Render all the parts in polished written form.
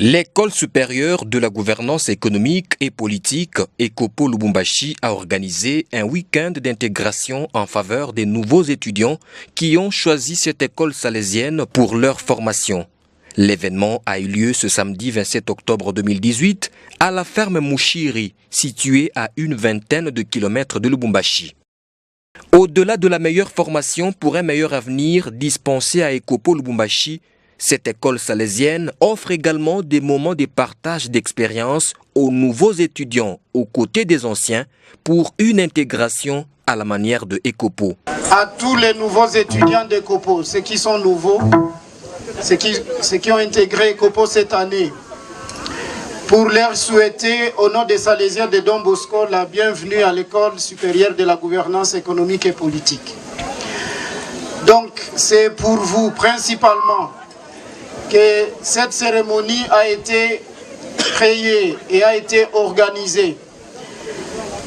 L'École supérieure de la gouvernance économique et politique, ECOPO Lubumbashi, a organisé un week-end d'intégration en faveur des nouveaux étudiants qui ont choisi cette école salésienne pour leur formation. L'événement a eu lieu ce samedi 27 octobre 2018 à la ferme Mouchiri, située à une vingtaine de kilomètres de Lubumbashi. Au-delà de la meilleure formation pour un meilleur avenir dispensée à ECOPO Lubumbashi, cette école salésienne offre également des moments de partage d'expérience aux nouveaux étudiants aux côtés des anciens pour une intégration à la manière de ECOPO. À tous les nouveaux étudiants d'ECOPO, ceux qui sont nouveaux, ceux qui ont intégré ECOPO cette année, pour leur souhaiter, au nom des Salésiens de Don Bosco, la bienvenue à l'École supérieure de la gouvernance économique et politique. Donc, c'est pour vous principalement que cette cérémonie a été créée et a été organisée.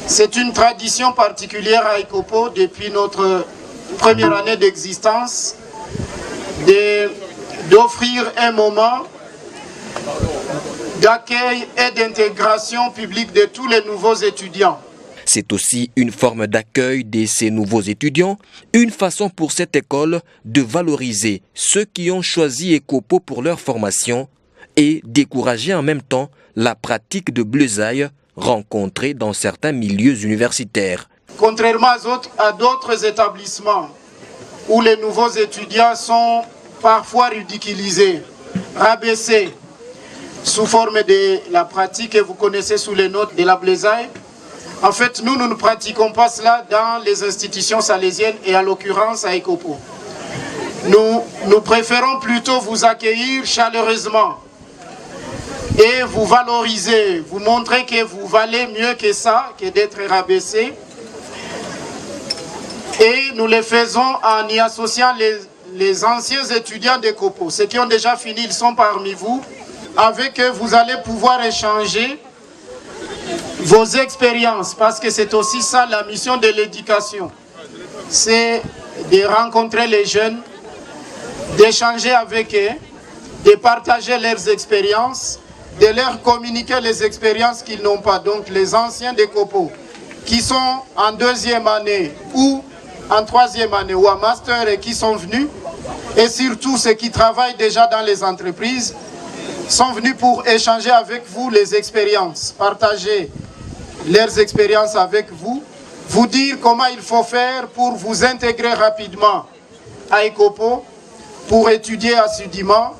C'est une tradition particulière à ECOPO depuis notre première année d'existence d'offrir un moment d'accueil et d'intégration publique de tous les nouveaux étudiants. C'est aussi une forme d'accueil de ces nouveaux étudiants, une façon pour cette école de valoriser ceux qui ont choisi ECOPO pour leur formation et décourager en même temps la pratique de bleusailles rencontrée dans certains milieux universitaires. Contrairement à d'autres établissements où les nouveaux étudiants sont parfois ridiculisés, rabaissés sous forme de la pratique que vous connaissez sous les notes de la bleusaille, en fait, nous ne pratiquons pas cela dans les institutions salésiennes et à l'occurrence à ECOPO. Nous préférons plutôt vous accueillir chaleureusement et vous valoriser, vous montrer que vous valez mieux que ça, que d'être rabaissé. Et nous le faisons en y associant les anciens étudiants d'ECOPO. Ceux qui ont déjà fini, ils sont parmi vous. Avec eux, vous allez pouvoir échanger vos expériences, parce que c'est aussi ça la mission de l'éducation. C'est de rencontrer les jeunes, d'échanger avec eux, de partager leurs expériences, de leur communiquer les expériences qu'ils n'ont pas. Donc les anciens d'ECOPO qui sont en deuxième année ou en troisième année ou en master et qui sont venus, et surtout ceux qui travaillent déjà dans les entreprises, sont venus pour échanger avec vous les expériences, partager leurs expériences avec vous, vous dire comment il faut faire pour vous intégrer rapidement à ECOPO, pour étudier assidûment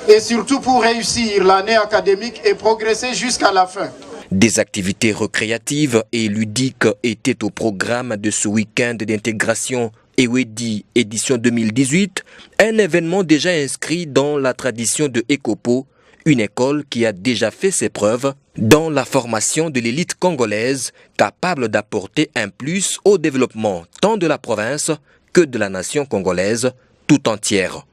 et surtout pour réussir l'année académique et progresser jusqu'à la fin. Des activités récréatives et ludiques étaient au programme de ce week-end d'intégration EWEDI édition 2018, un événement déjà inscrit dans la tradition de ECOPO, une école qui a déjà fait ses preuves dans la formation de l'élite congolaise capable d'apporter un plus au développement tant de la province que de la nation congolaise tout entière.